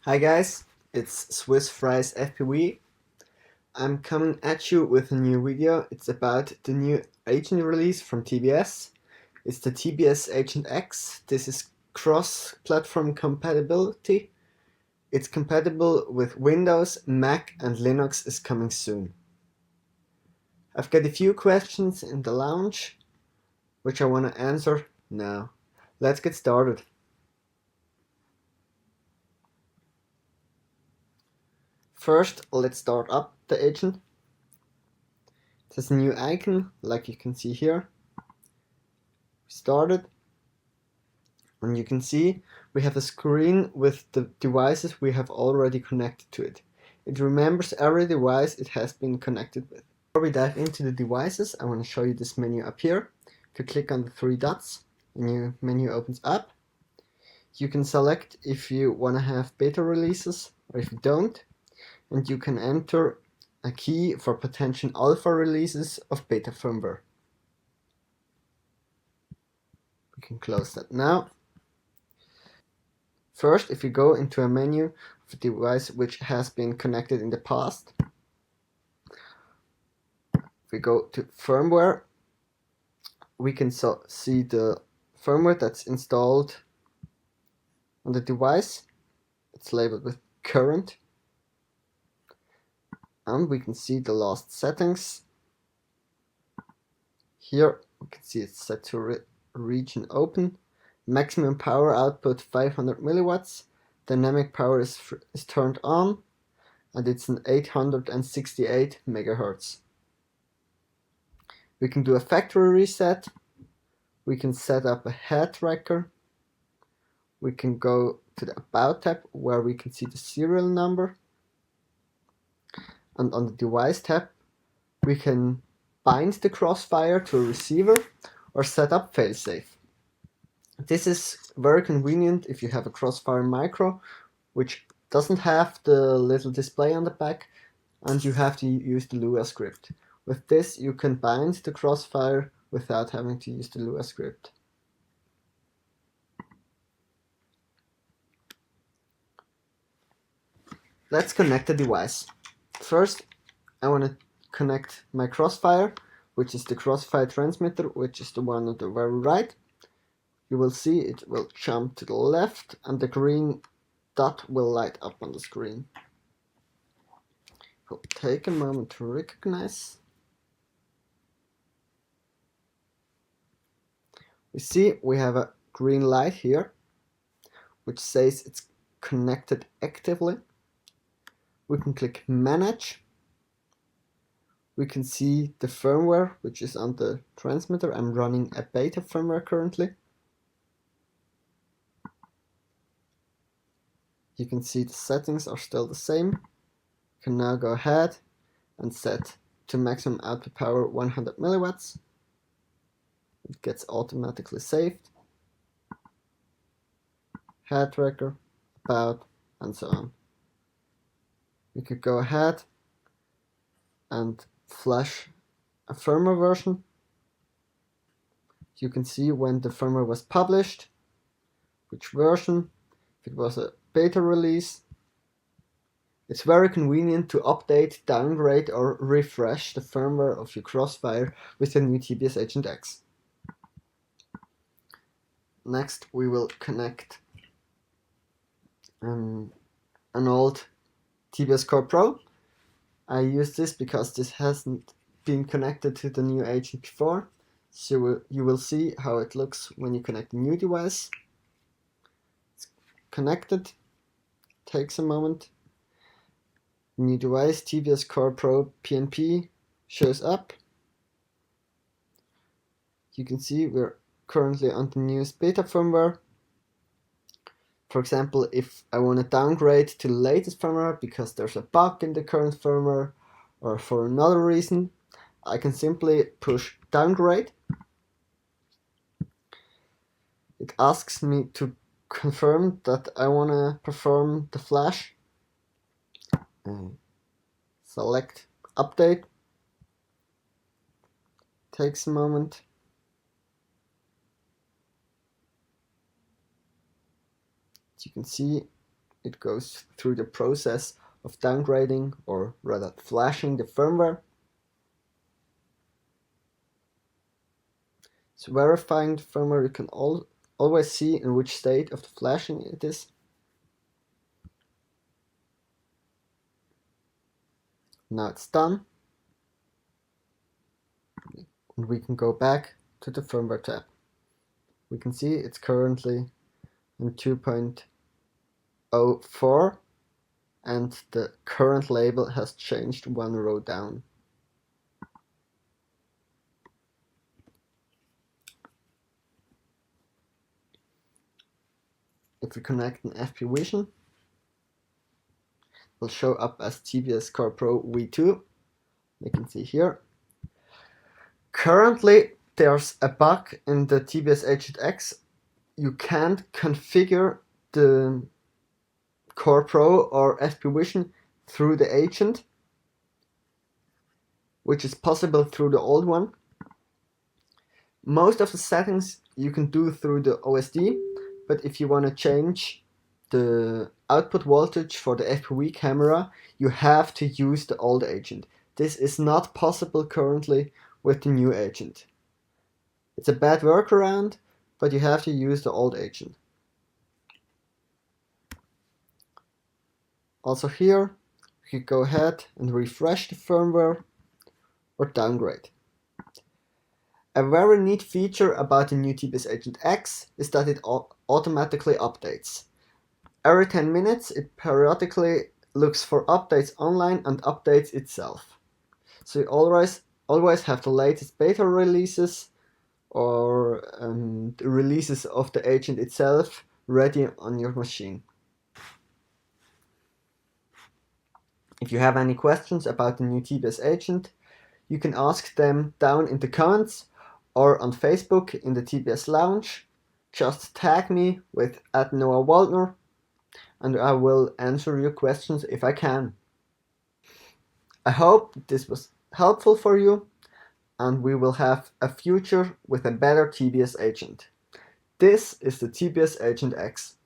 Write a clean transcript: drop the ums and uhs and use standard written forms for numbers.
Hi guys, it's Swiss Fries FPV. I'm coming at you with a new video. It's about the new agent release from TBS. It's the TBS Agent X. This is cross-platform compatibility. It's compatible with Windows, Mac and Linux is coming soon. I've got a few questions in the launch, which I want to answer now. Let's get started. First, let's start up the agent. It has a new icon, like you can see here. Started, and you can see we have a screen with the devices we have already connected to it. It remembers every device it has been connected with. Before we dive into the devices, I want to show you this menu up here. If you click on the three dots, a new menu opens up. You can select if you want to have beta releases or if you don't, and you can enter a key for potential alpha releases of beta firmware. We can close that now. First, if you go into a menu of a device which has been connected in the past, if we go to firmware, we can see the firmware that's installed on the device. It's labeled with current, and we can see the last settings. Here we can see it's set to region open. Maximum power output 500 milliwatts. Dynamic power is turned on, and it's an 868 megahertz. We can do a factory reset. We can set up a head tracker. We can go to the About tab where we can see the serial number. And on the Device tab, we can bind the Crossfire to a receiver or set up failsafe. This is very convenient if you have a Crossfire Micro, which doesn't have the little display on the back, and you have to use the Lua script. With this, you can bind the Crossfire without having to use the Lua script. Let's connect the device. First, I want to connect my Crossfire, which is the Crossfire Transmitter, which is the one on the very right. You will see it will jump to the left and the green dot will light up on the screen. It will take a moment to recognize. We see we have a green light here, which says it's connected actively. We can click Manage. We can see the firmware, which is on the transmitter. I'm running a beta firmware currently. You can see the settings are still the same. You can now go ahead and set to maximum output power 100 milliwatts. It gets automatically saved. Head tracker, about, and so on. We could go ahead and flash a firmware version. You can see when the firmware was published, which version, if it was a beta release. It's very convenient to update, downgrade or refresh the firmware of your Crossfire with the new TBS Agent X. Next we will connect an old TBS Core Pro. I use this because this hasn't been connected to the new agent before, so you will see how it looks when you connect a new device. It's connected, takes a moment. New device, TBS Core Pro PNP shows up. You can see we're currently on the newest beta firmware. For example, if I want to downgrade to the latest firmware because there's a bug in the current firmware or for another reason, I can simply push downgrade. It asks me to confirm that I want to perform the flash. Select update. Takes a moment. As you can see, it goes through the process of downgrading, or rather flashing, the firmware. So verifying the firmware, you can always see in which state of the flashing it is. Now it's done. And we can go back to the firmware tab. We can see it's currently in 2.04 and the current label has changed one row down. If we connect an FP Vision, it will show up as TBS GoPro V2. You can see here. Currently, there's a bug in the TBS Agent X. You can't configure the GoPro or FP Vision through the agent, which is possible through the old one. Most of the settings you can do through the OSD, but if you want to change the output voltage for the FPV camera, you have to use the old agent. This is not possible currently with the new agent. It's a bad workaround, but you have to use the old agent. Also here, you can go ahead and refresh the firmware or downgrade. A very neat feature about the new TBS Agent X is that it automatically updates. Every 10 minutes it periodically looks for updates online and updates itself. So you always have the latest beta releases or the releases of the agent itself ready on your machine. If you have any questions about the new TBS Agent, you can ask them down in the comments or on Facebook in the TBS Lounge. Just tag me with @NoahWaldner and I will answer your questions if I can. I hope this was helpful for you and we will have a future with a better TBS Agent. This is the TBS Agent X.